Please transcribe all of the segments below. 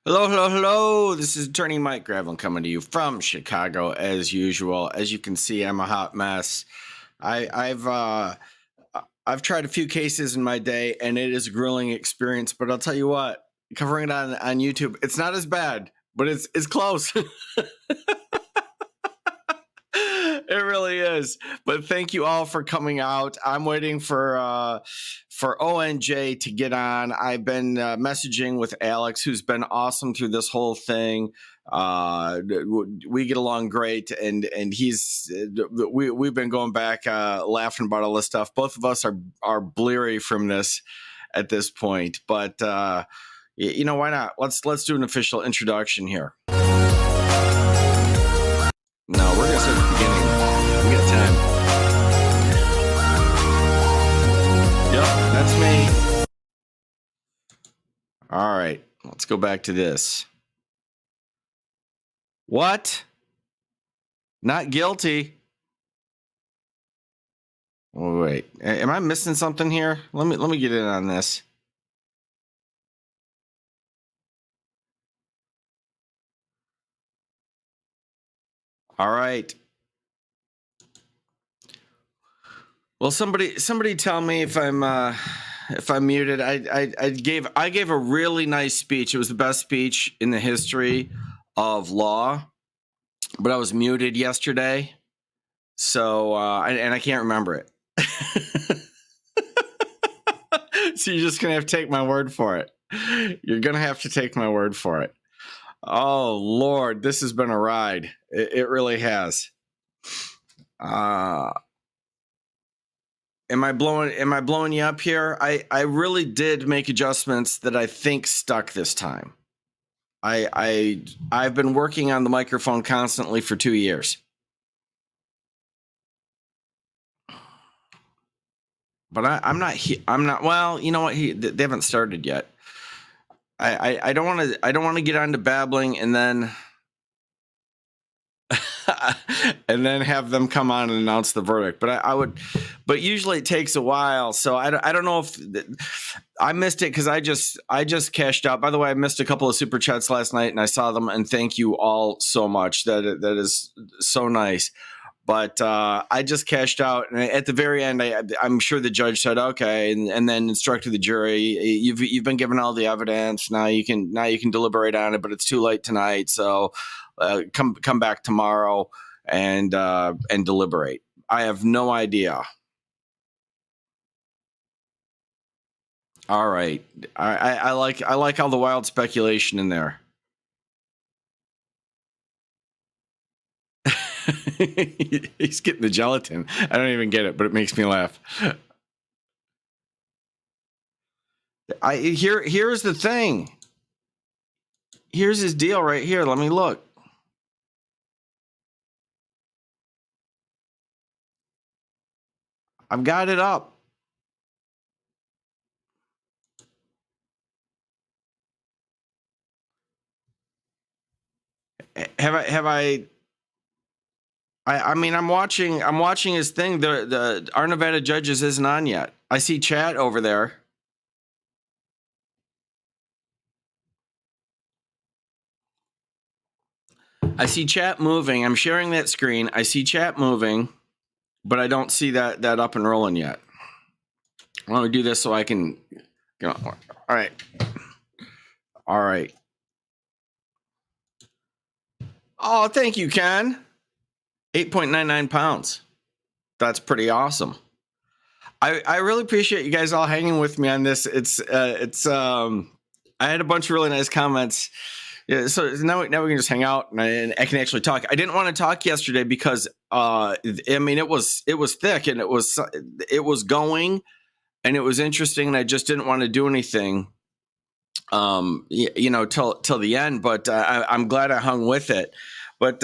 Hello, hello, hello. This is Attorney Mike Gravelin coming to you from Chicago as usual. As you can see, I'm a hot mess. I've tried a few cases in my day, and it is a grueling experience. But I'll tell you what, covering it on YouTube, it's not as bad, but it's close. It really is. But thank you all for coming out. I'm waiting for ONJ to get on. I've been messaging with Alex, who's been awesome through this whole thing. We get along great, and we've been going back laughing about all this stuff. Both of us are bleary from this at this point, but why not? Let's do an official introduction here. No, we're gonna start at the beginning. We got time. Yep, that's me. All right, let's go back to this. What? Not guilty. Oh, wait, am I missing something here? Let me get in on this. All right. Well, somebody tell me if I'm muted. I gave a really nice speech. It was the best speech in the history of law, but I was muted yesterday, so and I can't remember it. So you're just gonna have to take my word for it. You're gonna have to take my word for it. Oh Lord, this has been a ride. It really has. Am I blowing you up here? I really did make adjustments that I think stuck this time. I've been working on the microphone constantly for 2 years. But I'm not. Well, you know what? They haven't started yet. I don't want to get on to babbling and then have them come on and announce the verdict. But I would. But usually it takes a while, so I don't know if I missed it because I just cashed out. By the way, I missed a couple of super chats last night, and I saw them. And thank you all so much. That is so nice. But I just cashed out, and at the very end, I'm sure the judge said, "Okay," and then instructed the jury, "You've been given all the evidence. Now you can deliberate on it, but it's too late tonight. So come back tomorrow and deliberate." I have no idea. All right, I like all the wild speculation in there. He's getting the gelatin. I don't even get it, but it makes me laugh. Here's the thing. Here's his deal right here. Let me look. I've got it up. Have I mean, I'm watching his thing. Our Nevada judges isn't on yet. I see chat over there. I see chat moving. I'm sharing that screen. I see chat moving, but I don't see that up and rolling yet. I want to do this so I can. All right. All right. Oh, thank you, Ken. 8.99 pounds. That's pretty awesome. I really appreciate you guys all hanging with me on this. I had a bunch of really nice comments. Yeah, so now we can just hang out and I can actually talk. I didn't want to talk yesterday because I mean it was thick and it was going and it was interesting and I just didn't want to do anything till the end, but I'm glad I hung with it. But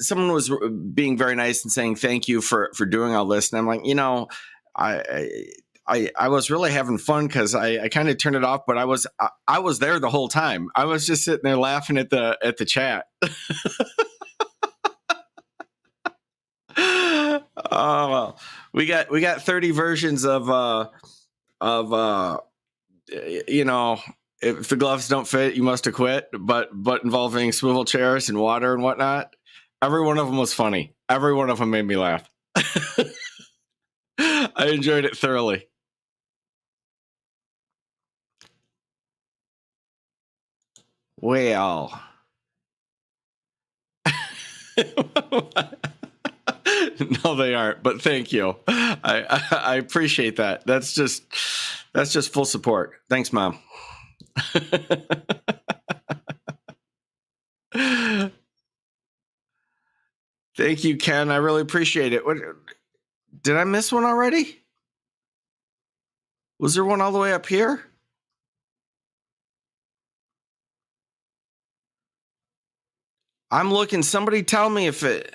someone was being very nice and saying thank you for doing all this, and I'm like, I was really having fun because I kind of turned it off, but I was there the whole time. I was just sitting there laughing at the chat. Oh well, we got 30 versions of if the gloves don't fit, you must have quit. But involving swivel chairs and water and whatnot, every one of them was funny. Every one of them made me laugh. I enjoyed it thoroughly. Well, no, they aren't. But thank you. I appreciate that. That's just full support. Thanks, Mom. Thank you, Ken. I really appreciate it. What, did I miss one already? Was there one all the way up here? I'm looking. Somebody tell me if it.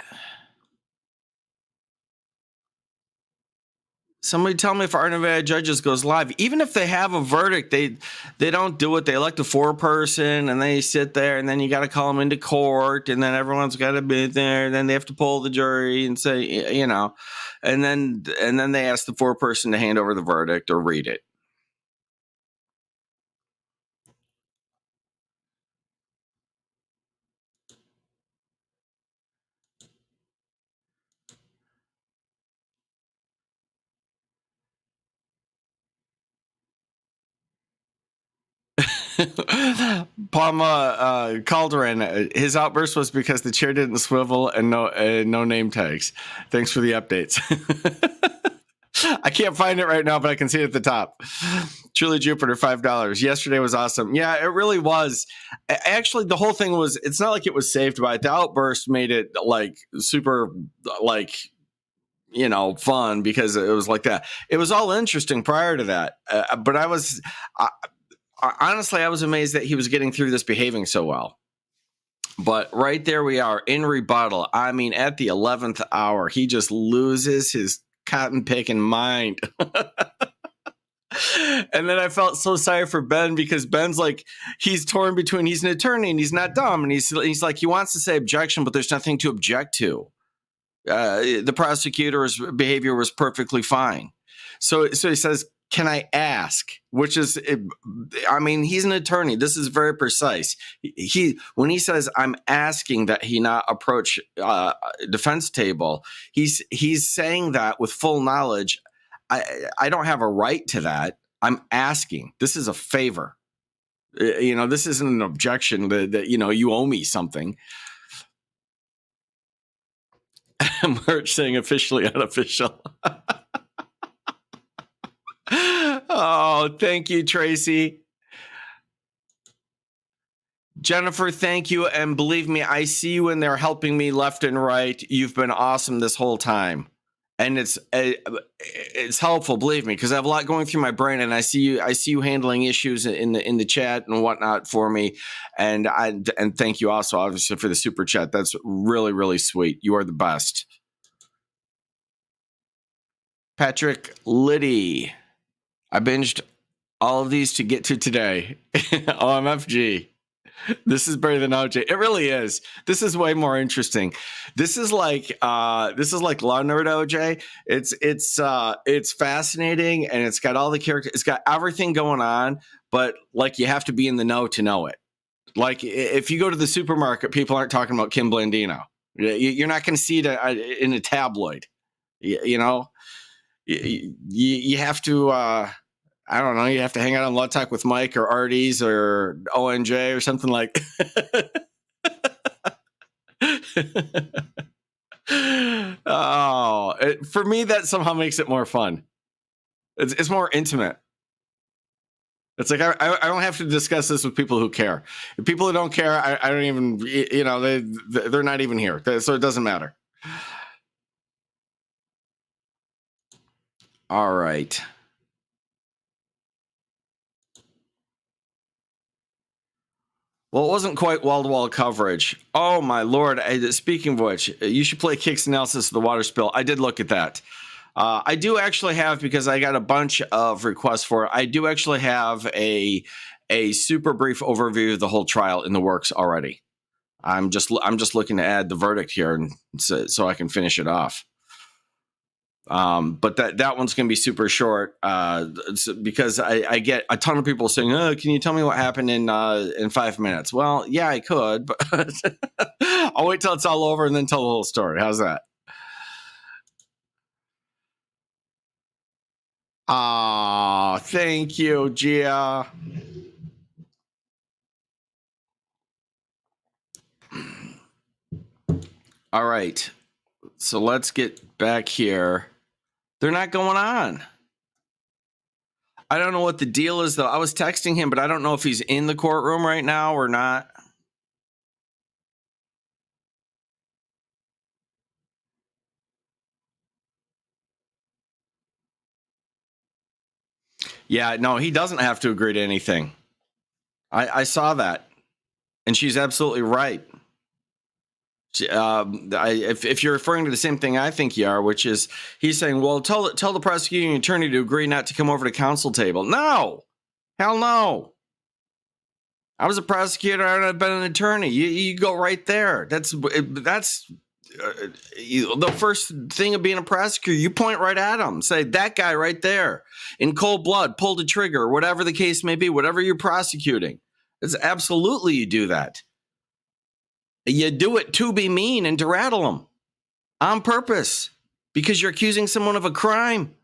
Somebody tell me if our Nevada Judges goes live. Even if they have a verdict, they don't do it. They elect a 4-person and they sit there, and then you got to call them into court, and then everyone's got to be there. And then they have to poll the jury and say, you know, and then they ask the 4-person to hand over the verdict or read it. Palma Calderon, his outburst was because the chair didn't swivel and no name tags. Thanks for the updates. I can't find it right now, but I can see it at the top. Truly Jupiter, $5. Yesterday was awesome. Yeah, it really was. Actually, the whole thing was, it's not like it was saved by it. The outburst made it like super, like, you know, fun because it was like that. It was all interesting prior to that. But honestly, I was amazed that he was getting through this behaving so well. But right there we are in rebuttal. I mean, at the 11th hour, he just loses his cotton picking mind. And then I felt so sorry for Ben because Ben's like, he's torn between, he's an attorney and he's not dumb. And he's like, he wants to say objection, but there's nothing to object to. The prosecutor's behavior was perfectly fine. So he says, can I ask? Which is, I mean, he's an attorney. This is very precise. When he says, I'm asking that he not approach defense table, he's saying that with full knowledge. I don't have a right to that. I'm asking. This is a favor. You know, this isn't an objection that you know, you owe me something. Merch saying officially unofficial. Oh, thank you, Tracy. Jennifer, thank you. And believe me, I see you in there helping me left and right. You've been awesome this whole time. And it's helpful, believe me, because I have a lot going through my brain, and I see you handling issues in the chat and whatnot for me, and thank you also obviously for the super chat. That's really, really sweet. You are the best. Patrick Liddy, I binged all of these to get to today. OMFG. This is better than OJ. It really is. This is way more interesting. This is like Law Nerd OJ. It's fascinating, and it's got all the characters. It's got everything going on, but like you have to be in the know to know it. Like if you go to the supermarket, people aren't talking about Kim Blandino. You're not going to see it in a tabloid. You know, you have to. I don't know. You have to hang out on Law Talk with Mike or Artie's or ONJ or something like. For me, that somehow makes it more fun. It's more intimate. It's like I don't have to discuss this with people who care. People who don't care, I don't even. You know, they're not even here, so it doesn't matter. All right. Well, it wasn't quite wall-to-wall coverage. Oh, my Lord. Speaking of which, you should play Kick's analysis of the water spill. I did look at that. I do actually have, because I got a bunch of requests for it, I do actually have a super brief overview of the whole trial in the works already. I'm just looking to add the verdict here and so I can finish it off. But that one's going to be super short because I get a ton of people saying, "Oh, can you tell me what happened in 5 minutes?" Well, yeah, I could, but I'll wait till it's all over and then tell the whole story. How's that? Ah, thank you, Gia. All right, so let's get back here. They're not going on. I don't know what the deal is, though. I was texting him, but I don't know if he's in the courtroom right now or not. Yeah, no, he doesn't have to agree to anything. I saw that, and she's absolutely right. If you're referring to the same thing I think you are, which is he's saying, well, tell the prosecuting attorney to agree not to come over to counsel table. No, hell no. I was a prosecutor. I've been an attorney. You go right there. That's the first thing of being a prosecutor. You point right at him. Say, that guy right there in cold blood pulled a trigger, whatever the case may be, whatever you're prosecuting. It's absolutely you do that. You do it to be mean and to rattle them on purpose because you're accusing someone of a crime.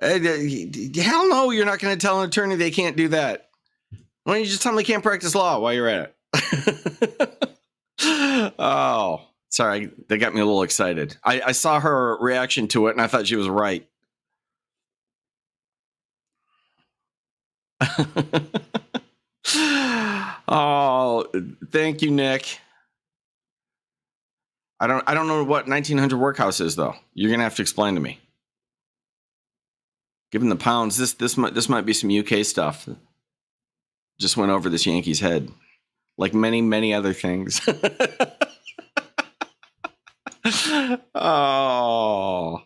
Hell no, you're not going to tell an attorney they can't do that. Why don't you just tell them they can't practice law while you're at it? Oh, sorry. They got me a little excited. I saw her reaction to it and I thought she was right. Oh, thank you, Nick. I don't know what 1900 workhouse is though. You're gonna have to explain to me. Given the pounds, this might be some UK stuff. Just went over this Yankees head, like many other things. Oh,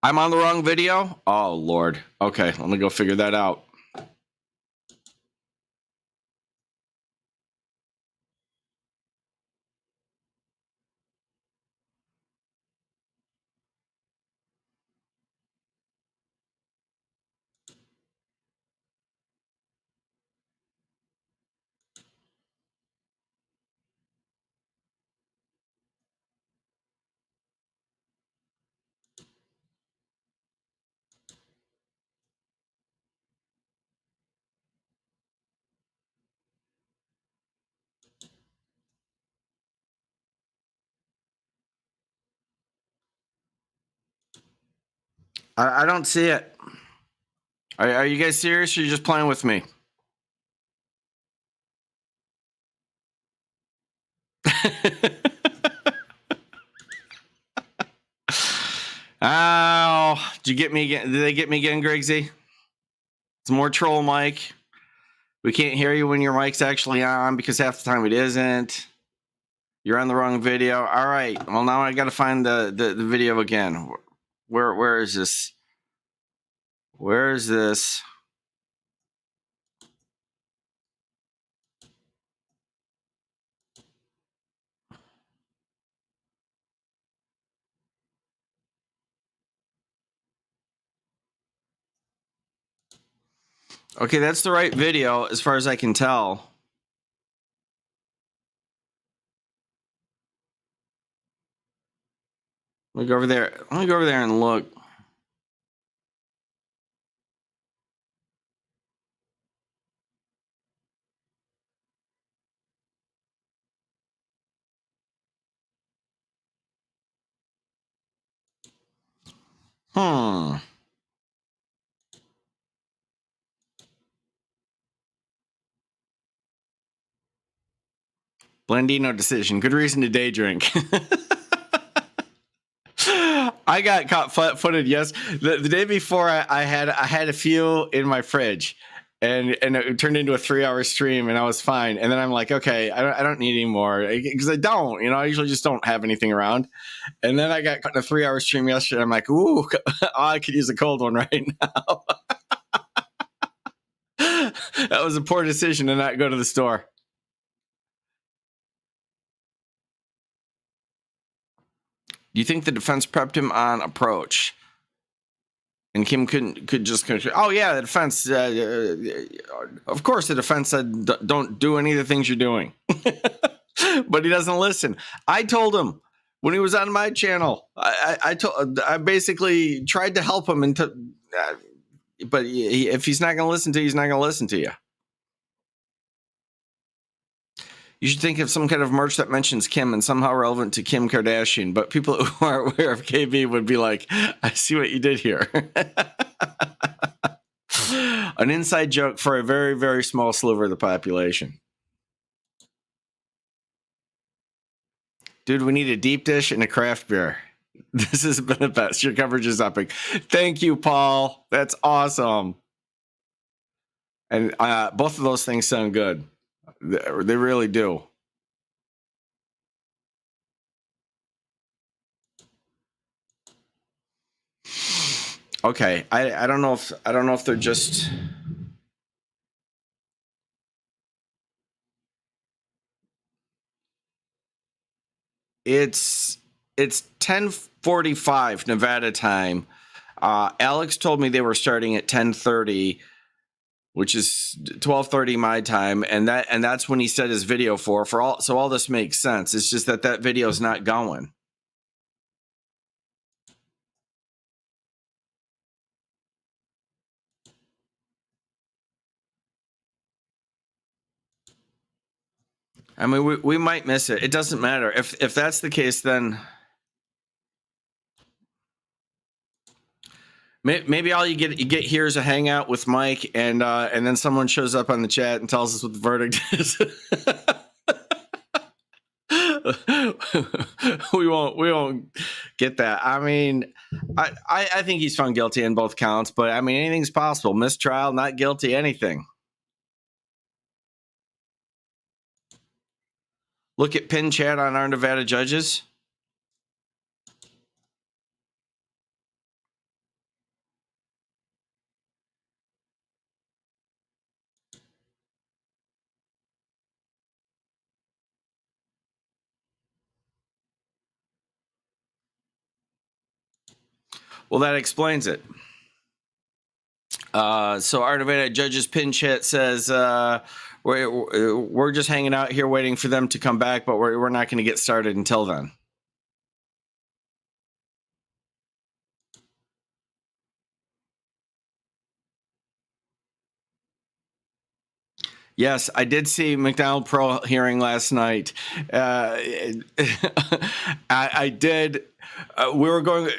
I'm on the wrong video. Oh Lord. Okay, let me go figure that out. I don't see it. Are you guys serious? Or are you just playing with me? Oh, did you get me again? Did they get me again, Grigsy? It's more troll mic. We can't hear you when your mic's actually on because half the time it isn't. You're on the wrong video. All right. Well, now I got to find the video again. Where is this? Where is this? Okay, that's the right video as far as I can tell. Let me go over there. Let me go over there and look. Hmm. Blandino decision. Good reason to day drink. I got caught flat-footed. Yes, the day before I had a few in my fridge, and it turned into a 3-hour stream, and I was fine. And then I'm like, okay, I don't need any more because I don't. I usually just don't have anything around. And then I got caught in a 3-hour stream yesterday. I'm like, ooh, I could use a cold one right now. That was a poor decision to not go to the store. Do you think the defense prepped him on approach? And Kim could just oh yeah, the defense. Of course, the defense said don't do any of the things you're doing, but he doesn't listen. I told him when he was on my channel. I basically tried to help him but if he's not going to listen to you, he's not going to listen to you. You should think of some kind of merch that mentions Kim and somehow relevant to Kim Kardashian. But people who are aware of KB would be like, I see what you did here. An inside joke for a very, very small sliver of the population. Dude, we need a deep dish and a craft beer. This has been the best. Your coverage is epic. Thank you, Paul. That's awesome. And both of those things sound good. They really do. Okay, I don't know if they're just. It's 10:45 Nevada time. Alex told me they were starting at 10:30, which is 12:30 my time, and that's when he set his video for all. So all this makes sense. It's just that video is not going. I mean, we might miss it. It doesn't matter if that's the case. Then maybe all you get here is a hangout with Mike, and then someone shows up on the chat and tells us what the verdict is. we won't get that. I mean, I think he's found guilty in both counts, but I mean, anything's possible. Mistrial, not guilty, anything. Look at pin chat on our Nevada judges. Well, that explains it. So our Nevada judges pin chat says we're just hanging out here waiting for them to come back, but we're not going to get started until then. Yes, I did see McDonald Pro hearing last night. I did. We were going.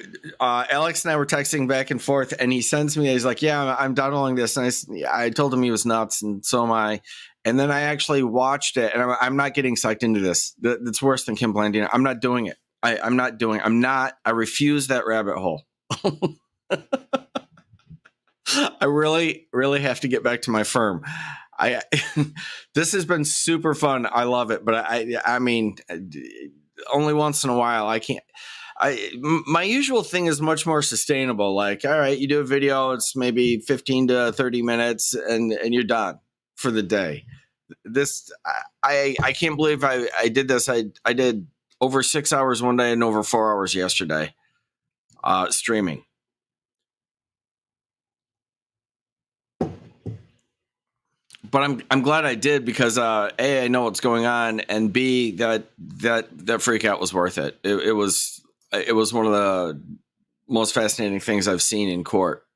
Alex and I were texting back and forth, and he sends me. He's like, "Yeah, I'm downloading this." And I told him he was nuts, and so am I. And then I actually watched it, and I'm not getting sucked into this. That's worse than Kim Blandino. I'm not doing it. I'm not doing it. I'm not. I refuse that rabbit hole. I really, really have to get back to my firm. This has been super fun. I love it, but I mean, only once in a while. I can't. My usual thing is much more sustainable. Like, all right, you do a video, it's maybe 15 to 30 minutes, and you're done for the day. This, I can't believe I did this. I did over 6 hours one day and over 4 hours yesterday, streaming. But I'm glad I did because A, I know what's going on, and B, that freak out was worth it. It was one of the most fascinating things I've seen in court.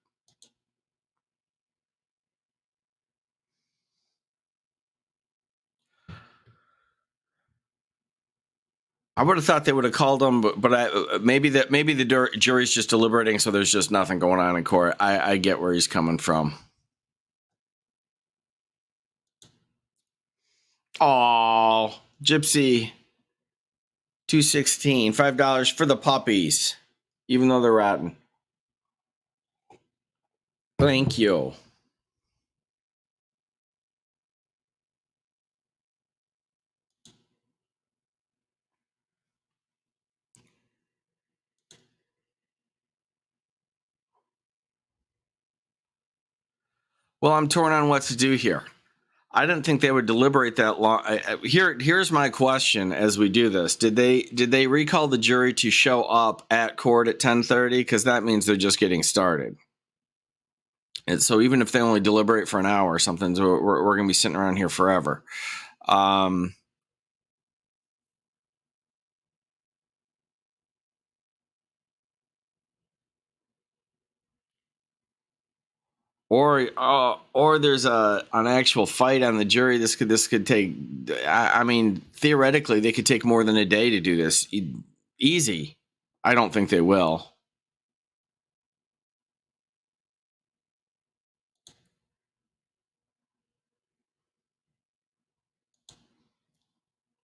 I would have thought they would have called him, but maybe the jury's just deliberating, so there's just nothing going on in court. I get where he's coming from. Oh, Gypsy, $2.16, $5 for the puppies, even though they're rotten. Thank you. Well, I'm torn on what to do here. I didn't think they would deliberate that long. Here's my question: as we do this, did they recall the jury to show up at court at 10:30? Because that means they're just getting started. And so even if they only deliberate for an hour or something, we're going to be sitting around here forever. Or there's an actual fight on the jury. This could take. I mean, theoretically, they could take more than a day to do this. Easy. I don't think they will.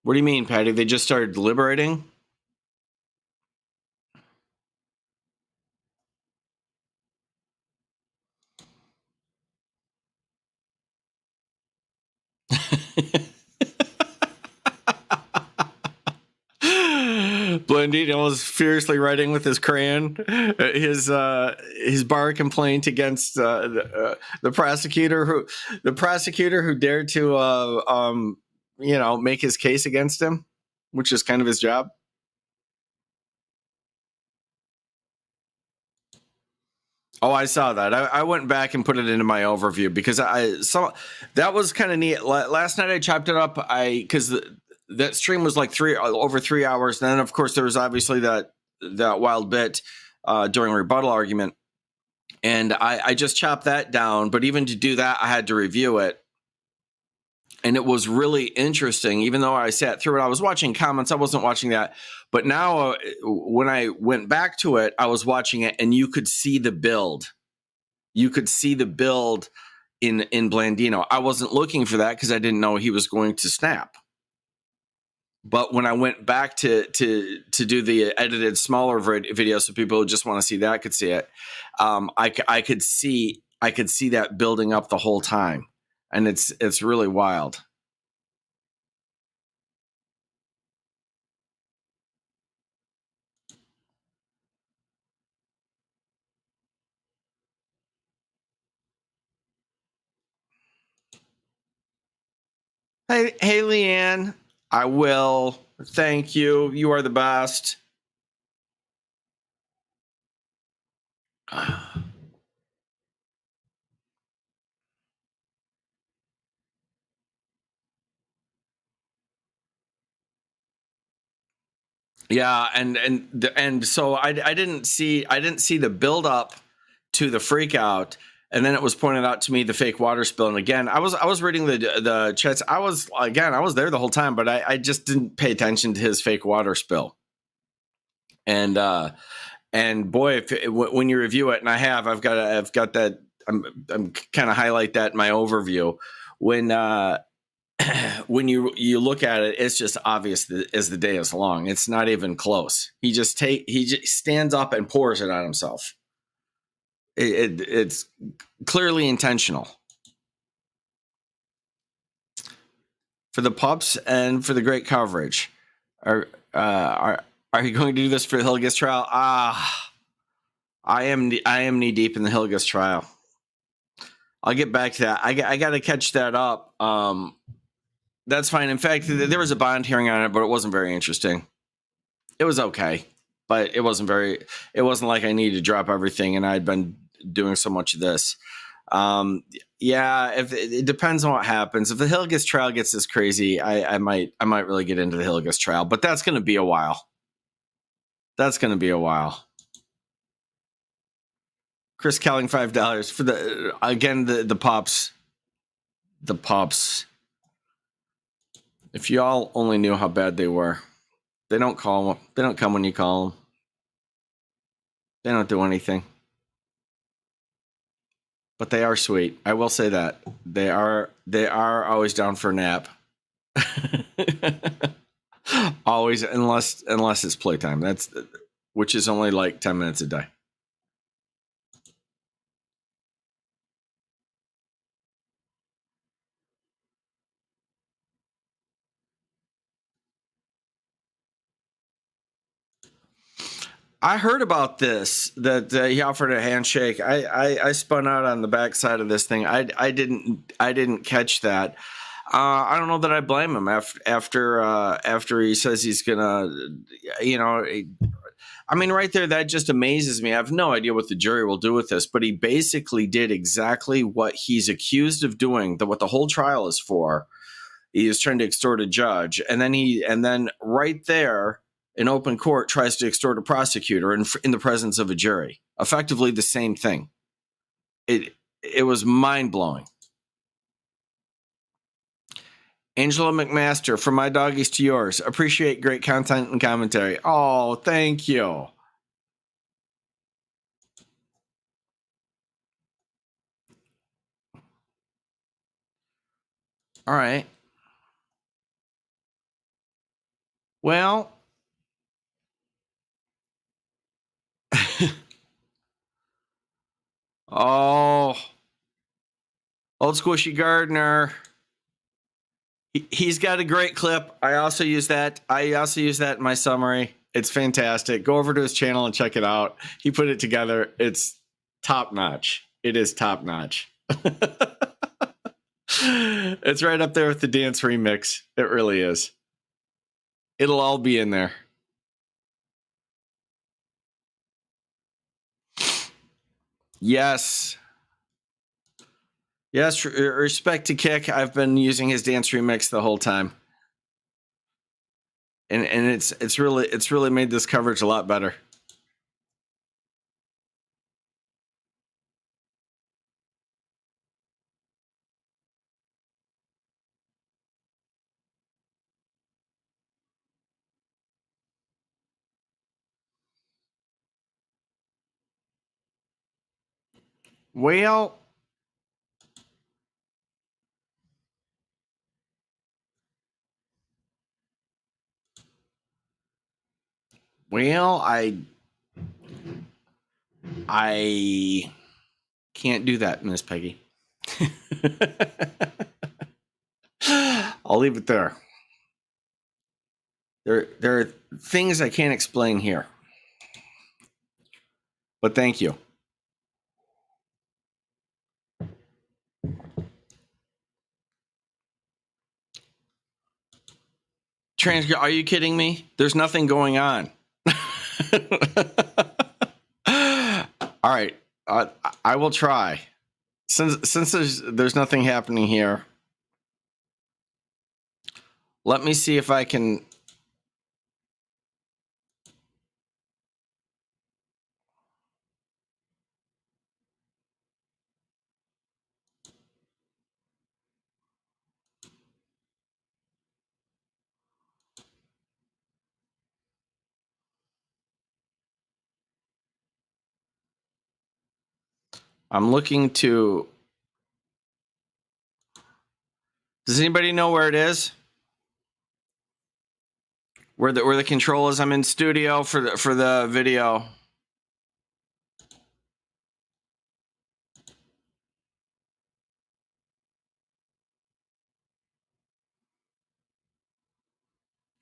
What do you mean, Patty? They just started deliberating? Blandino was furiously writing with his crayon his bar complaint against the prosecutor who dared to make his case against him, which is kind of his job. Oh, I saw that. I went back and put it into my overview because I saw that was kind of neat. Last night I chopped it up. Because that stream was like over 3 hours. And then of course there was obviously that wild bit during rebuttal argument, and I just chopped that down. But even to do that, I had to review it, and it was really interesting. Even though I sat through it, I was watching comments. I wasn't watching that. But now, when I went back to it, I was watching it, and you could see the build. You could see the build in Blandino. I wasn't looking for that because I didn't know he was going to snap. But when I went back to do the edited smaller video, so people who just want to see that could see it, I could see that building up the whole time, and it's really wild. Hey, Leanne, I will. Thank you. You are the best. Yeah, and so I didn't see the build up to the freak out, and then it was pointed out to me the fake water spill. And again, I was reading the chats. I was there the whole time, but I just didn't pay attention to his fake water spill. And boy, when you review it, and I've got that. I'm kind of highlight that in my overview when you look at it, it's just obvious as the day is long. It's not even close. He just stands up and pours it on himself. It's clearly intentional for the pups and for the great coverage. Are you going to do this for the Hilgis trial? I am knee deep in the Hilgis trial. I'll get back to that. I got to catch that up. That's fine. In fact, there was a bond hearing on it, but it wasn't very interesting. It was okay, but it wasn't like I needed to drop everything, and I'd been doing so much of this. Yeah, if it depends on what happens. If the Hilgis trial gets this crazy, I might really get into the Hilgis trial, but that's going to be a while. Chris Kelling, $5 for the pops. The pops. If y'all only knew how bad they were. They don't call them. They don't come when you call them. They don't do anything. But they are sweet. I will say that. They are always down for a nap. Always, unless it's playtime. Which is only like 10 minutes a day. I heard about this, that he offered a handshake. I spun out on the backside of this thing. I didn't catch that. I don't know that I blame him after he says he's gonna, you know. I mean, right there, that just amazes me. I have no idea what the jury will do with this, but he basically did exactly what he's accused of doing. What the whole trial is for. He is trying to extort a judge, and then right there in open court tries to extort a prosecutor in the presence of a jury. Effectively the same thing. It was mind blowing. Angela McMaster, from my doggies to yours. Appreciate great content and commentary. Oh, thank you. All right. Well, oh, old squishy Gardner. He's got a great clip. I also use that in my summary. It's fantastic. Go over to his channel and check it out. He put it together. It's top notch. It is top notch. It's right up there with the dance remix. It really is. It'll all be in there. Yes. Yes, respect to Kick. I've been using his dance remix the whole time. And it's really made this coverage a lot better. Well, I can't do that, Miss Peggy. I'll leave it there. There are things I can't explain here. But thank you. Are you kidding me? There's nothing going on. All right. I will try. Since there's nothing happening here, let me see if I can. I'm looking to. Does anybody know where it is? Where the control is? I'm in studio for the video.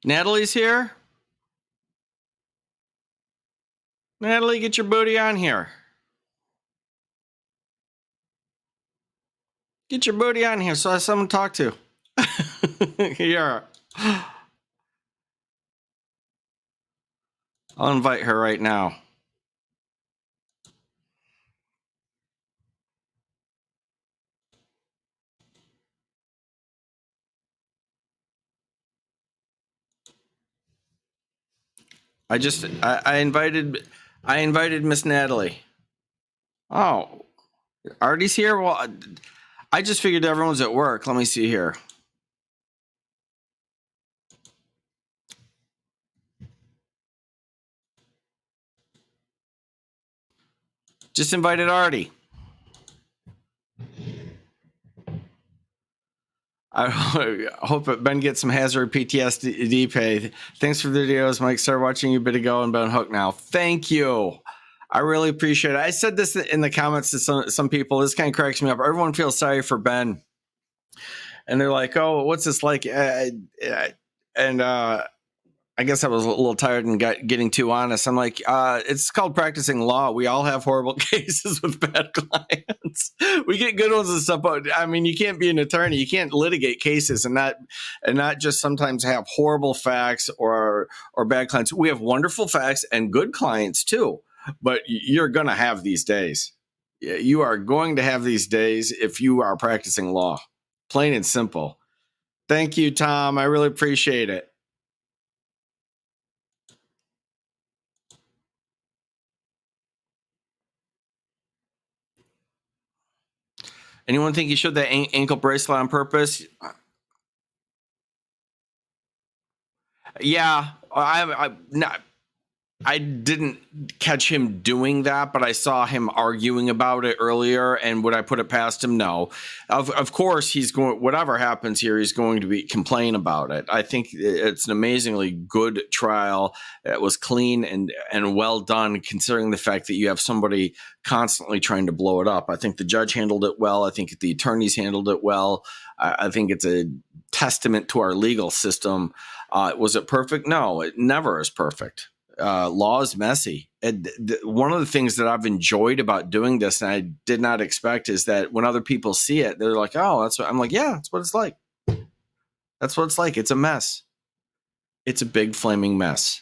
Natalie's here. Natalie, get your booty on here. Get your booty on here so I have someone to talk to. Here. I'll invite her right now. I invited Miss Natalie. Oh, Artie's here? Well, I just figured everyone's at work. Let me see here. Just invited Artie. I hope that Ben gets some Hazard PTSD pay. Thanks for the videos, Mike. Started watching you a bit ago and been hooked now. Thank you. I really appreciate it. I said this in the comments to some people. This kind of cracks me up. Everyone feels sorry for Ben. And they're like, oh, what's this like? And I guess I was a little tired and getting too honest. I'm like, it's called practicing law. We all have horrible cases with bad clients. We get good ones and stuff, but I mean, you can't be an attorney. You can't litigate cases and not just sometimes have horrible facts or bad clients. We have wonderful facts and good clients too, but you're going to have these days. You are going to have these days if you are practicing law. Plain and simple. Thank you, Tom. I really appreciate it. Anyone think he showed that ankle bracelet on purpose? Yeah, I didn't catch him doing that, but I saw him arguing about it earlier. And would I put it past him? No. Of course, he's going. Whatever happens here, he's going to complain about it. I think it's an amazingly good trial. It was clean and well done, considering the fact that you have somebody constantly trying to blow it up. I think the judge handled it well. I think the attorneys handled it well. I think it's a testament to our legal system. Was it perfect? No, it never is perfect. Law is messy. One of the things that I've enjoyed about doing this, and I did not expect, is that when other people see it, they're like, "Oh, that's what." I'm like, "Yeah, that's what it's like. That's what it's like. It's a mess. It's a big flaming mess,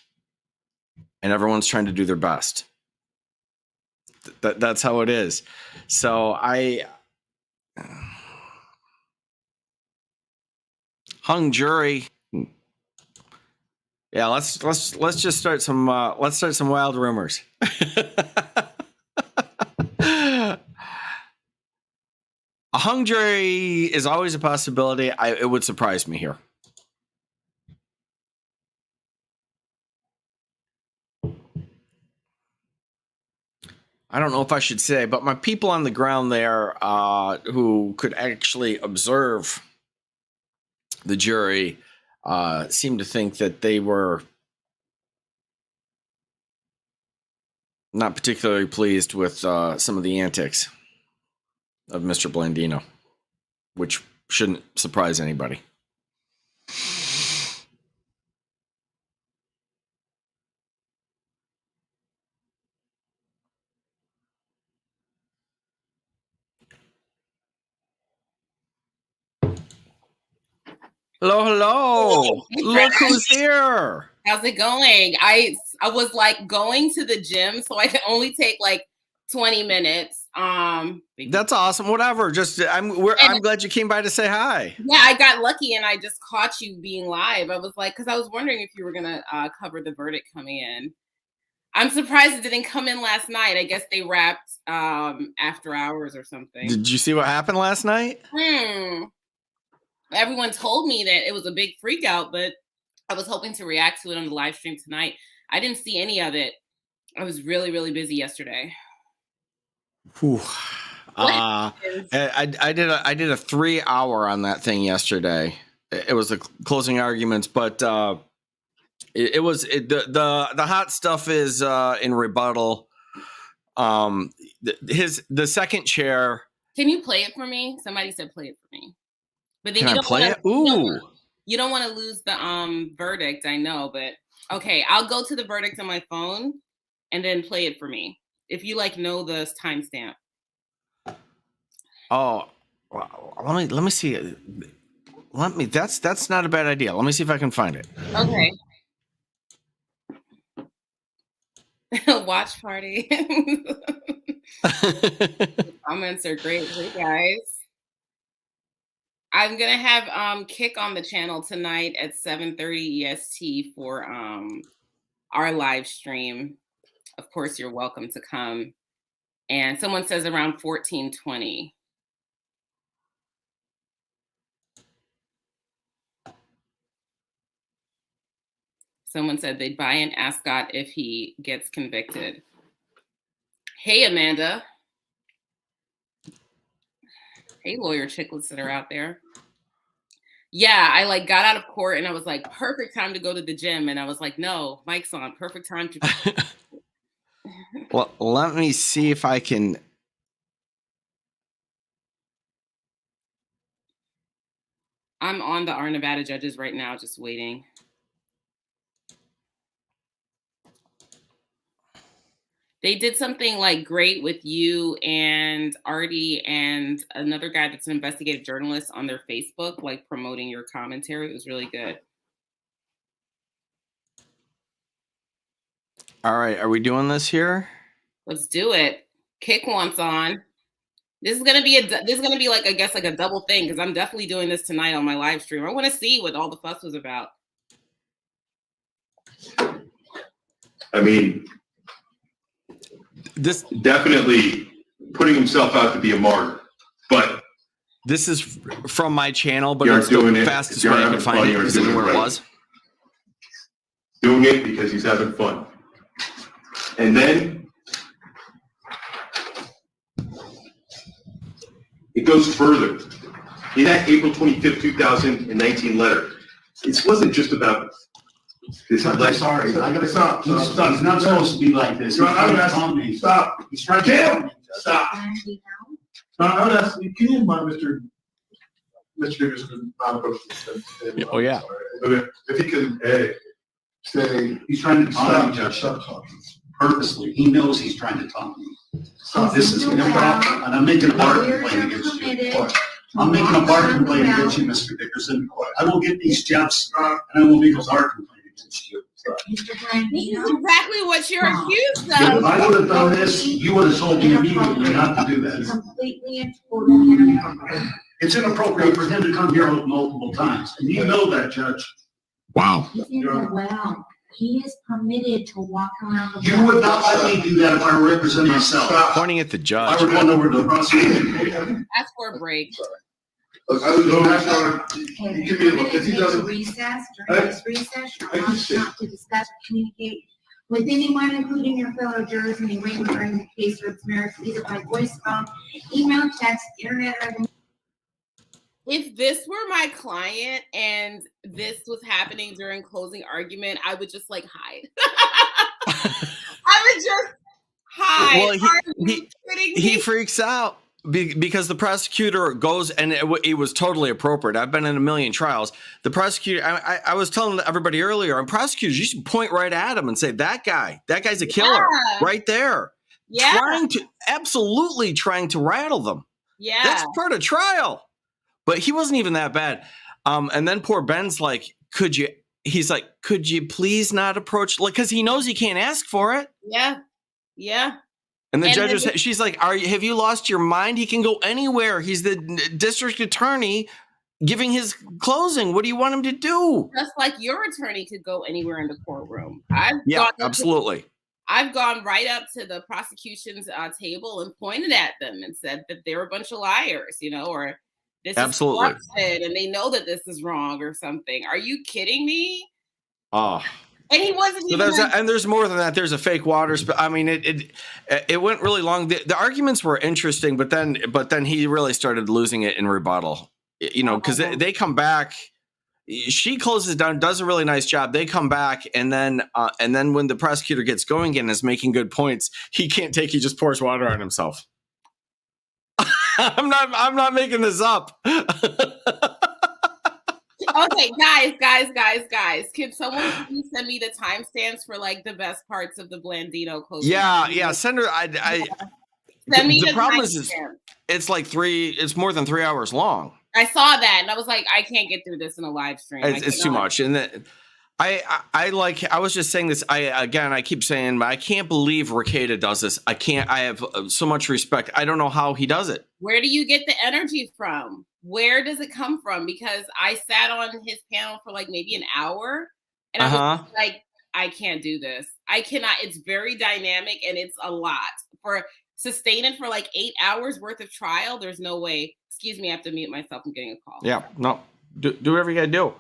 and everyone's trying to do their best. That's how it is." So hung jury. Yeah, let's just start some wild rumors. A hung jury is always a possibility. It would surprise me here. I don't know if I should say, but my people on the ground there who could actually observe the jury seem to think that they were not particularly pleased with some of the antics of Mr. Blandino, which shouldn't surprise anybody. Hello, hello. Look who's here. How's it going? I was like going to the gym, so I can only take like 20 minutes. That's awesome. Whatever. Just I'm glad you came by to say hi. Yeah, I got lucky and I just caught you being live. I was like, because I was wondering if you were gonna cover the verdict coming in. I'm surprised it didn't come in last night. I guess they wrapped after hours or something. Did you see what happened last night? Everyone told me that it was a big freak out, but I was hoping to react to it on the live stream tonight. I didn't see any of it. I was really, really busy yesterday. Whew. I did a 3 hour on that thing yesterday. It was the closing arguments, but the hot stuff is in rebuttal. The second chair. Can you play it for me? Somebody said play it for me. But then Can I play it? Ooh. You don't want to lose the verdict, I know, but okay, I'll go to the verdict on my phone and then play it for me. If you know the timestamp. Oh, let me see. That's not a bad idea. Let me see if I can find it. Okay. Watch party. Comments are great. Hey guys. I'm gonna have Kick on the channel tonight at 7:30 EST for our live stream. Of course, you're welcome to come. And someone says around 14:20. Someone said they'd buy an ascot if he gets convicted. Hey, Amanda. Hey, lawyer chicklets that are out there. Yeah, I got out of court and I was like, perfect time to go to the gym. And I was like, no, mic's on. Perfect time to. Well, let me see if I can. I'm on our Nevada judges right now, just waiting. They did something like great with you and Artie and another guy that's an investigative journalist on their Facebook, like promoting your commentary. It was really good. All right, are we doing this here? Let's do it. Kick once on. This is gonna be like, I guess, like a double thing because I'm definitely doing this tonight on my live stream. I want to see what all the fuss was about. I mean, This definitely putting himself out to be a martyr, but this is from my channel, but You it's aren't the doing it. fastest If you way I aren't could having find fun, it you aren't because I knew doing where it it right. was. doing it because he's having fun. And then it goes further. In that April 25th, 2019 letter, it wasn't just about this I'm letter. sorry, I gotta stop. He's not supposed to be like this. Stop. He's trying to tell me. Stop. I would ask, can you invite Mr. Dickerson not approach this? Oh, yeah. If he can, say, he's trying to talk to me, stop talking. Purposely, he knows he's trying to talk to me. So this is improper, and I'm making a bar complaint against you. I'm making a bar complaint against you, Mr. Dickerson. I will get these steps, and I will make a bar complaint against you. This is exactly what you're accused If of. I would have done this, you would have told me immediately not to do that. Completely and totally inappropriate. It's inappropriate for him to come here multiple times, and you know that, Judge. Wow. He's in the well. He is permitted to walk around the You well. would not let me do that if I were representing myself. Pointing at the I judge. would run over to the prosecution. Ask for a break. Look, I was Okay, give me a look, we're if he gonna doesn't- take a recess. During this recess, you're I can allowed see. not to discuss or communicate with anyone, including your fellow jurors, any way regarding the case or its merits, either by voice, phone, email, text, internet, or If this were my client and this was happening during closing argument, I would just like hide. I would just hide. Well, Are you kidding he me? freaks out because the prosecutor goes, and it was totally appropriate. I've been in a million trials. The prosecutor, I was telling everybody earlier, and prosecutors, you should point right at him and say, that guy's a killer Yeah. right there. Yeah. Absolutely trying to rattle them. Yeah. That's part of trial. But he wasn't even that bad. And then poor Ben's like, he's like, could you please not approach, like, because he knows he can't ask for it. Yeah. Yeah. And the And judge then she's like, have you lost your mind? He can go anywhere. He's the district attorney giving his closing. What do you want him to do? Just like your attorney could go anywhere in the courtroom. Absolutely. I've gone right up to the prosecution's table and pointed at them and said that they're a bunch of liars, or this Absolutely. is corrupted and they know that this is wrong or something. Are you kidding me? Oh. And he wasn't So even. and there's more than that. There's a fake waters, but I mean, it went really long. The arguments were interesting, but then he really started losing it in rebuttal. Because they come back. She closes down, does a really nice job. They come back, and then when the prosecutor gets going again and is making good points, he can't take. He just pours water on himself. I'm not making this up. Okay, guys. Can someone please send me the timestamps for like the best parts of the Blandino closing? Yeah. Send her. Send me the problem is timestamps. it's like it's more than 3 hours long. I saw that and I was like, I can't get through this in a live stream. It's too much. And I was just saying this. I keep saying, I can't believe Rekieta does this. I have so much respect. I don't know how he does it. Where do you get the energy from? Where does it come from? Because I sat on his panel for like maybe an hour and I was like, I can't do this. I cannot. It's very dynamic and it's a lot. For sustaining for like 8 hours worth of trial, there's no way. Excuse me, I have to mute myself. I'm getting a call. Yeah, no. Do whatever you gotta do.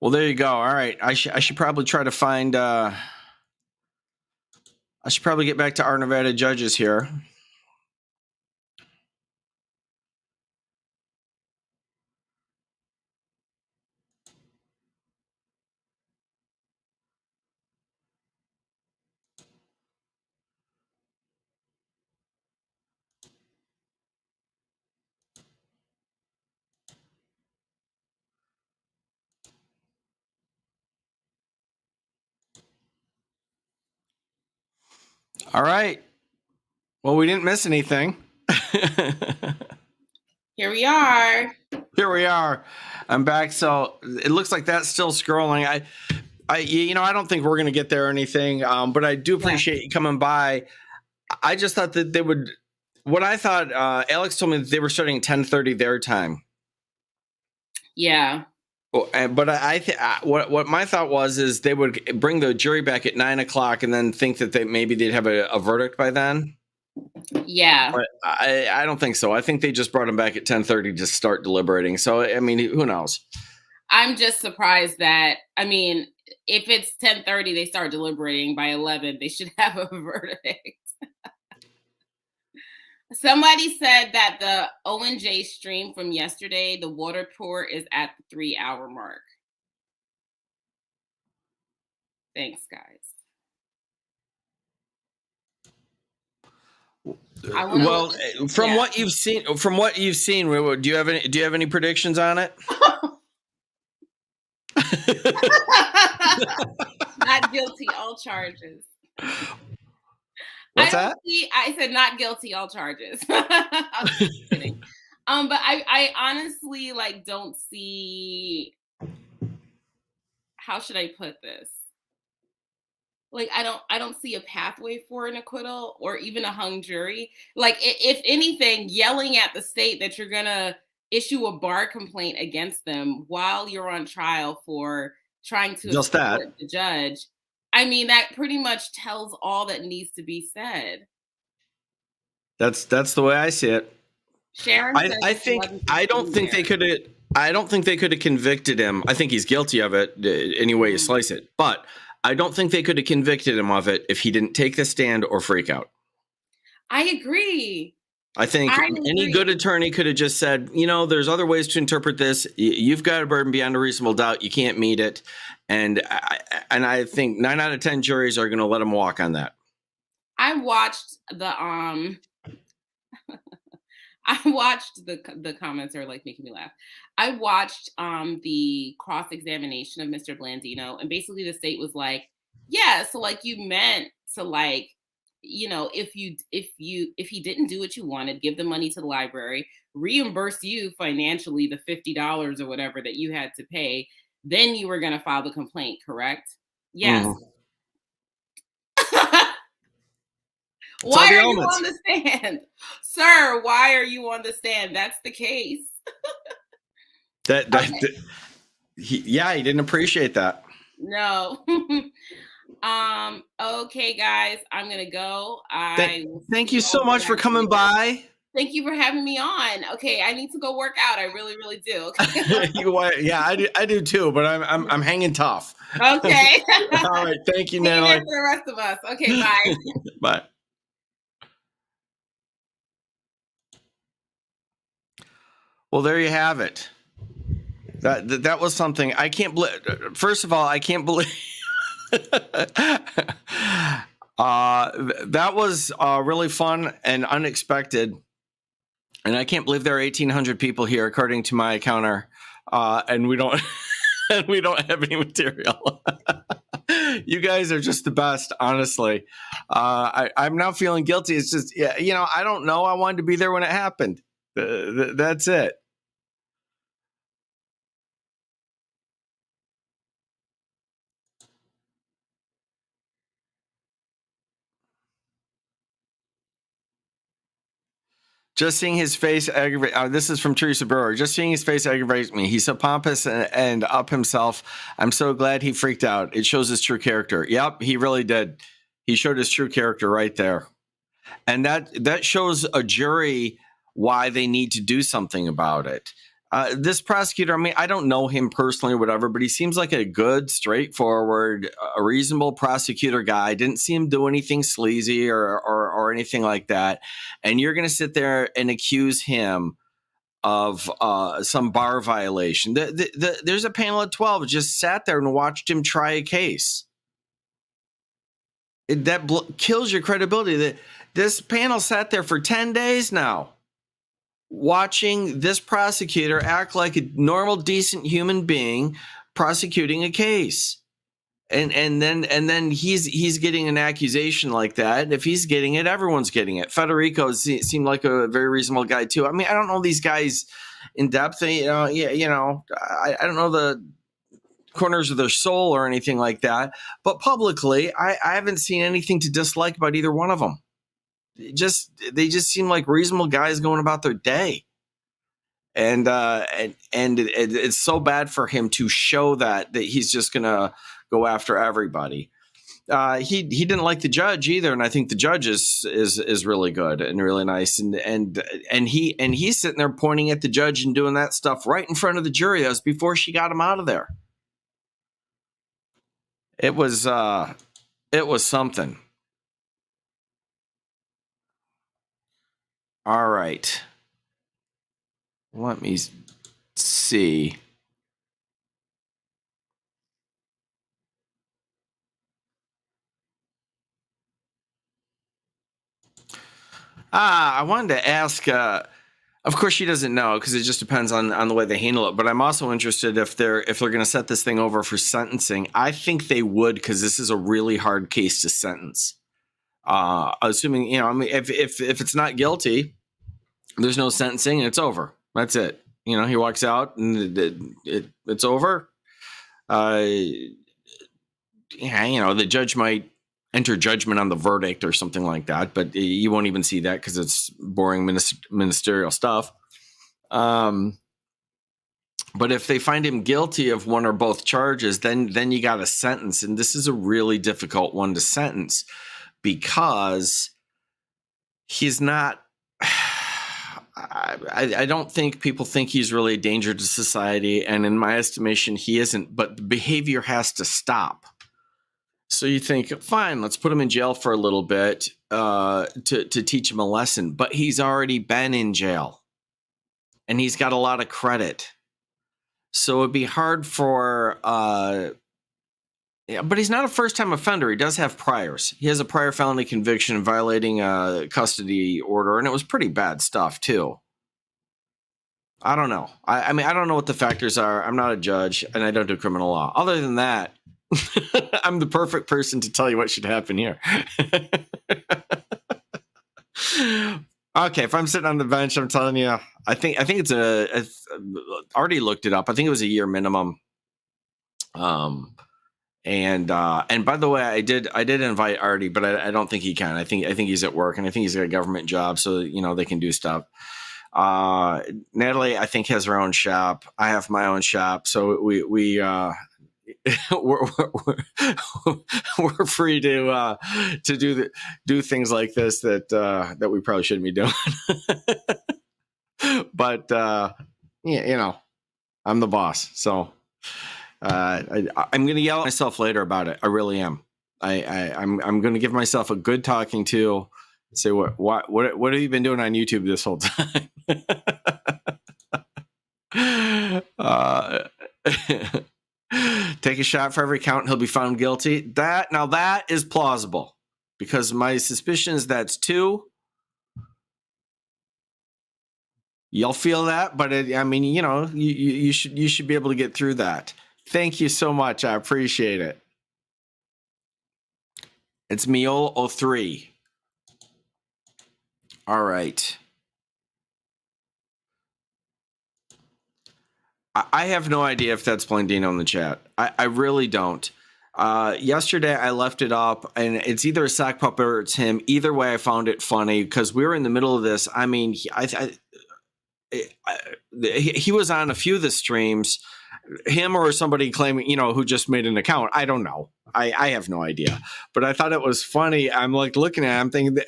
Well, there you go. All right. I should probably try to find I should probably get back to our Nevada judges here. All right. Well, we didn't miss anything. Here we are. Here we are. I'm back. So it looks like that's still scrolling. I don't think we're going to get there or anything. But I do appreciate you coming by. I just thought that they would. What I thought, Alex told me that they were starting at 10:30 their time. Yeah. But what my thought was is they would bring the jury back at 9:00 and then think that they'd have a verdict by then. Yeah. But I don't think so. I think they just brought him back at 10:30 to start deliberating. So, I mean, who knows? I'm just surprised that, I mean, if it's 10:30, they start deliberating by 11, they should have a verdict. Somebody said that the O&J stream from yesterday, the water pour is at the 3-hour mark. Thanks, guys. Well, from what you've seen, do you have any predictions on it? Not guilty, all charges. What's that? I said not guilty, all charges. I'm just kidding. But I honestly don't see, how should I put this? I don't see a pathway for an acquittal or even a hung jury. If anything, yelling at the state that you're gonna issue a bar complaint against them while you're on trial for trying to just that the judge. I mean, that pretty much tells all that needs to be said. That's the way I see it. Sharon, I don't think they could have convicted him. I think he's guilty of it any way you slice it. But I don't think they could have convicted him of it if he didn't take the stand or freak out. I agree. I think any good attorney could have just said, there's other ways to interpret this. You've got a burden beyond a reasonable doubt. You can't meet it. And I think 9 out of 10 juries are going to let him walk on that. I watched the the comments are making me laugh. I watched the cross-examination of Mr. Blandino, and basically the state was like, yeah, so you meant to if he didn't do what you wanted, give the money to the library, reimburse you financially the $50 or whatever that you had to pay, then you were going to file the complaint, correct? Yes. Why are you on the stand? Sir, why are you on the stand? That's the case. He didn't appreciate that. No. Okay, guys, I'm going to go. Thank you so much for coming by. Thank you for having me on. Okay, I need to go work out. I really, really do. I do too, but I'm hanging tough. Okay. All right. Thank you, Natalie. For the rest of us. Okay, bye. Bye. Well, there you have it. That was something I can't believe. First of all, I can't believe that was really fun and unexpected. And I can't believe there are 1,800 people here, according to my counter, and we don't have any material. You guys are just the best, honestly. I'm now feeling guilty. It's just, I don't know. I wanted to be there when it happened. That's it. Just seeing his face aggravate. This is from Teresa Brewer. Just seeing his face aggravates me. He's so pompous and up himself. I'm so glad he freaked out. It shows his true character. Yep, he really did. He showed his true character right there. And that shows a jury why they need to do something about it. This prosecutor, I mean, I don't know him personally or whatever, but he seems like a good, straightforward, a reasonable prosecutor guy. Didn't see him do anything sleazy or anything like that. And you're going to sit there and accuse him of some bar violation. There's a panel of 12 just sat there and watched him try a case. That kills your credibility. This panel sat there for 10 days now, watching this prosecutor act like a normal, decent human being prosecuting a case. And then he's getting an accusation like that. And if he's getting it, everyone's getting it. Federico seemed like a very reasonable guy too. I mean, I don't know these guys in depth. I don't know the corners of their soul or anything like that. But publicly, I haven't seen anything to dislike about either one of them. They just seem like reasonable guys going about their day. And it's so bad for him to show that he's just gonna go after everybody. He didn't like the judge either, and I think the judge is really good and really nice. And he's sitting there pointing at the judge and doing that stuff right in front of the jury. That was before she got him out of there. It was something. All right. Let me see. I wanted to ask, of course she doesn't know because it just depends on the way they handle it. But I'm also interested if they're going to set this thing over for sentencing. I think they would, because this is a really hard case to sentence. Assuming, if it's not guilty, there's no sentencing and it's over. That's it. He walks out and it's over. The judge might enter judgment on the verdict or something like that, but you won't even see that because it's boring ministerial stuff. But if they find him guilty of one or both charges, then you got a sentence. And this is a really difficult one to sentence because he's not, I don't think people think he's really a danger to society. And in my estimation, he isn't, but the behavior has to stop. So you think, fine, let's put him in jail for a little bit to teach him a lesson. But he's already been in jail and he's got a lot of credit. So it'd be hard for, but he's not a first-time offender. He does have priors. He has a prior felony conviction violating a custody order, and it was pretty bad stuff too. I don't know. I mean, I don't know what the factors are. I'm not a judge, and I don't do criminal law. Other than that, I'm the perfect person to tell you what should happen here. Okay, if I'm sitting on the bench, I'm telling you, I think it's already looked it up. I think it was a year minimum. And by the way, I did invite Artie, but I don't think he can. I think he's at work, and I think he's got a government job, so they can do stuff. Natalie, I think, has her own shop. I have my own shop, so we we're free to do things like this that we probably shouldn't be doing. But I'm the boss, so I'm going to yell at myself later about it. I really am. I'm going to give myself a good talking to. Say what have you been doing on YouTube this whole time? Take a shot for every count. He'll be found guilty. That is plausible, because my suspicion is that's 2. You'll feel that, but you should be able to get through that. Thank you so much. I appreciate it. It's Miol03. All right. I have no idea if that's Blandino in the chat. I really don't. Yesterday I left it up, and it's either a sock puppet or it's him. Either way, I found it funny because we were in the middle of this. I mean, he was on a few of the streams. Him or somebody claiming, who just made an account. I don't know. I have no idea. But I thought it was funny. I'm like looking at it, I'm thinking,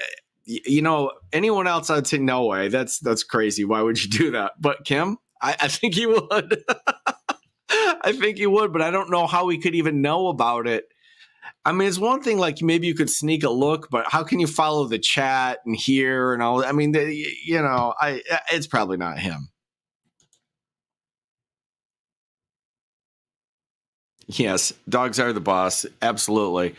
anyone else, I'd say, no way. That's crazy. Why would you do that? But Kim, I think he would. I think he would, but I don't know how he could even know about it. I mean, it's one thing, like maybe you could sneak a look, but how can you follow the chat and hear and all? I mean, it's probably not him. Yes, dogs are the boss. Absolutely.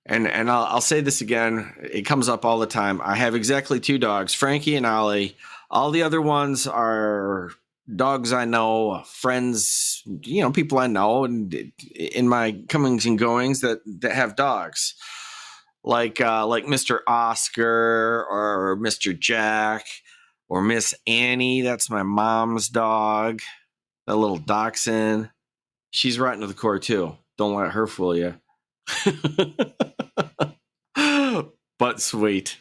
And I'll say this again. It comes up all the time. I have exactly 2 dogs, Frankie and Ollie. All the other ones are dogs I know, friends, people I know, and in my comings and goings that have dogs, like Mr. Oscar or Mr. Jack or Miss Annie. That's my mom's dog. That little dachshund. She's rotten to the core too. Don't let her fool you. But sweet.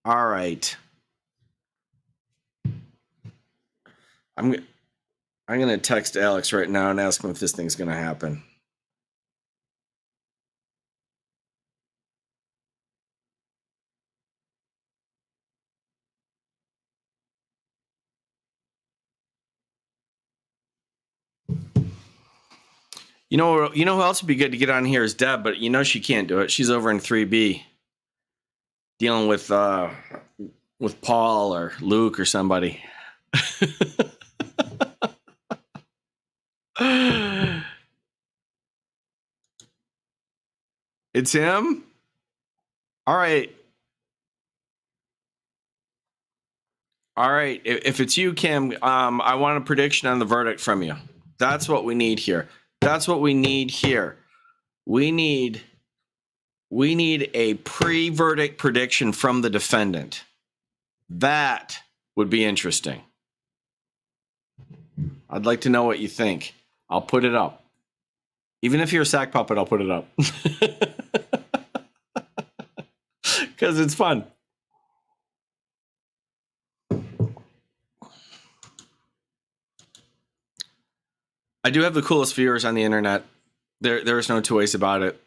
All right. I'm going to text Alex right now and ask him if this thing's going to happen. You know who else would be good to get on here is Deb, but she can't do it. She's over in 3B dealing with Paul or Luke or somebody. It's him? All right. All right. If it's you, Kim, I want a prediction on the verdict from you. That's what we need here. We need a pre-verdict prediction from the defendant. That would be interesting. I'd like to know what you think. I'll put it up. Even if you're a sack puppet, I'll put it up. Because it's fun. I do have the coolest viewers on the internet. There's no two ways about it.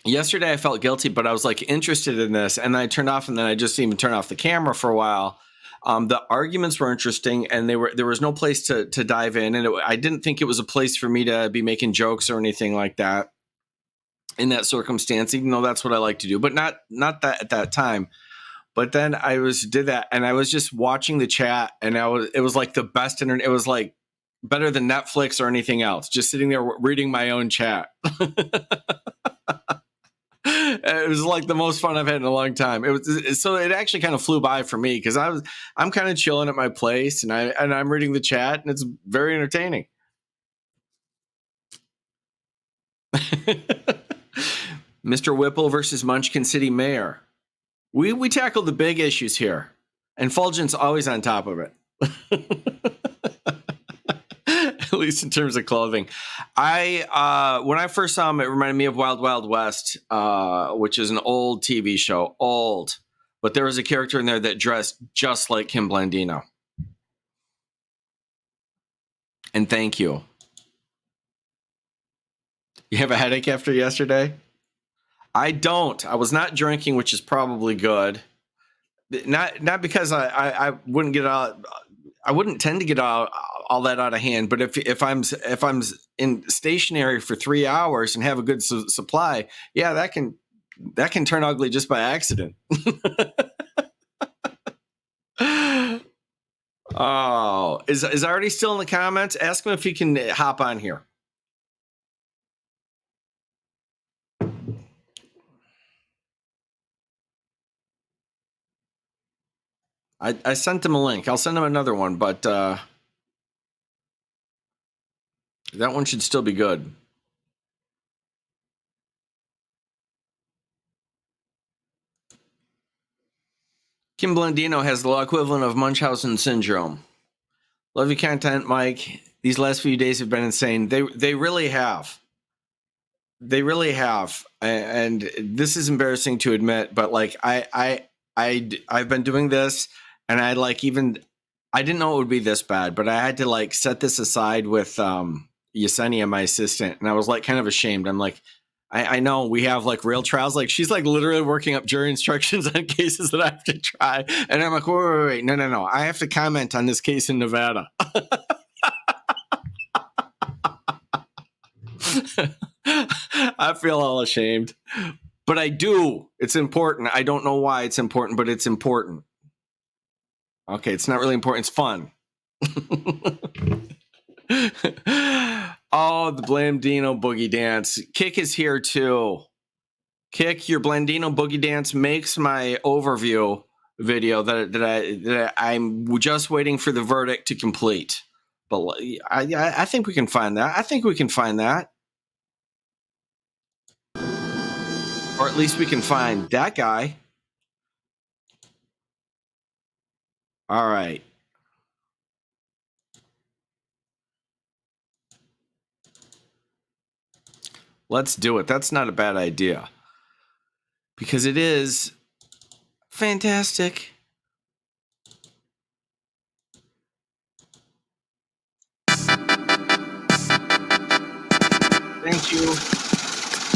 Yesterday I felt guilty, but I was interested in this, and then I turned off, and then I just didn't even turn off the camera for a while. The arguments were interesting, and there was no place to dive in, and I didn't think it was a place for me to be making jokes or anything like that in that circumstance, even though that's what I like to do, but not that at that time. But then I did that, and I was just watching the chat, and it was like the best internet. It was like better than Netflix or anything else. Just sitting there reading my own chat. It was like the most fun I've had in a long time. So it actually kind of flew by for me because I'm kind of chilling at my place and I'm reading the chat, and it's very entertaining. Mr. Whipple versus Munchkin City Mayor. We tackled the big issues here, and Fulgent's always on top of it. At least in terms of clothing. When I first saw him, it reminded me of Wild Wild West, which is an old TV show. Old. But there was a character in there that dressed just like Kim Blandino. And thank you. You have a headache after yesterday? I don't. I was not drinking, which is probably good. Not because I wouldn't get out. I wouldn't tend to get all that out of hand, but if I'm in stationary for 3 hours and have a good supply, yeah, that can turn ugly just by accident. Oh, is already still in the comments? Ask him if he can hop on here. I sent him a link. I'll send him another one, but that one should still be good. Kim Blandino has the law equivalent of Munchausen syndrome. Love your content, Mike. These last few days have been insane. They really have. They really have. And this is embarrassing to admit, but I've been doing this, and I didn't know it would be this bad, but I had to set this aside with Yesenia, my assistant, and I was kind of ashamed. I'm like, I know we have real trials. She's literally working up jury instructions on cases that I have to try. And I'm like, wait. No. I have to comment on this case in Nevada. I feel all ashamed, but I do. It's important. I don't know why it's important, but it's important. Okay. It's not really important. It's fun. Oh, the Blandino boogie dance. Kick is here too. Kick, your Blandino boogie dance makes my overview video that I'm just waiting for the verdict to complete. But I think we can find that. I think we can find that. Or at least we can find that guy. All right. Let's do it. That's not a bad idea. Because it is fantastic. Thank you,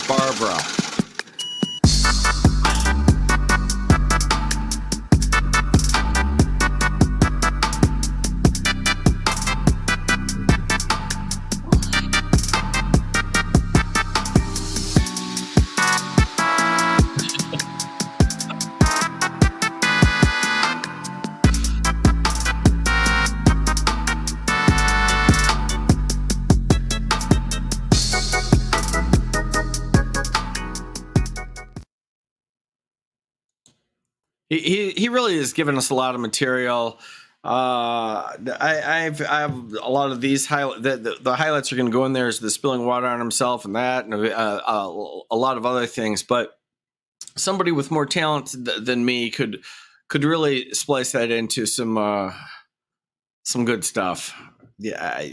Barbara. He really has given us a lot of material. I have a lot of these the highlights are going to go in there is the spilling water on himself and that, and a lot of other things. But somebody with more talent than me could really splice that into some good stuff. Yeah,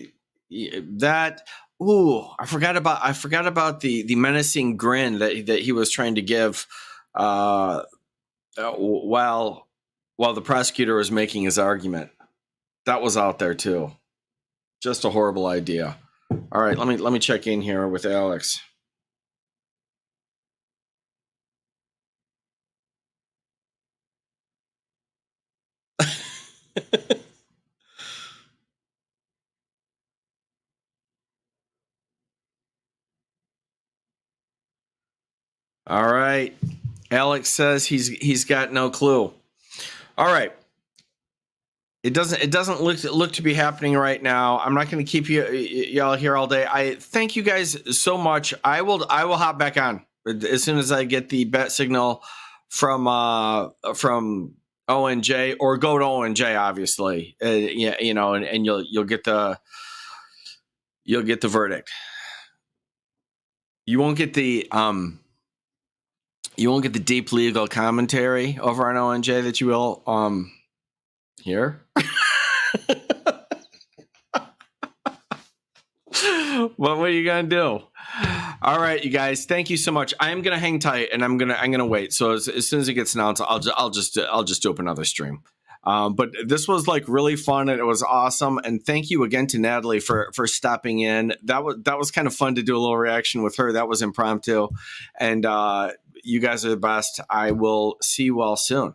that. Ooh, I forgot about the menacing grin that he was trying to give. While the prosecutor was making his argument. That was out there too. Just a horrible idea. All right, let me check in here with Alex. All right. Alex says he's got no clue. All right. It doesn't look to be happening right now. I'm not going to keep y'all here all day. I thank you guys so much. I will hop back on as soon as I get the bet signal from ONJ, or go to ONJ, obviously. Yeah, and you'll get the verdict. You won't get the deep legal commentary over on ONJ that you will here. What are you gonna do? All right, you guys. Thank you so much. I'm gonna hang tight, and I'm gonna wait. So as soon as it gets announced, I'll just do up another stream. But this was like really fun, and it was awesome. And thank you again to Natalie for stopping in. That was kind of fun to do a little reaction with her. That was impromptu, and you guys are the best. I will see you all soon.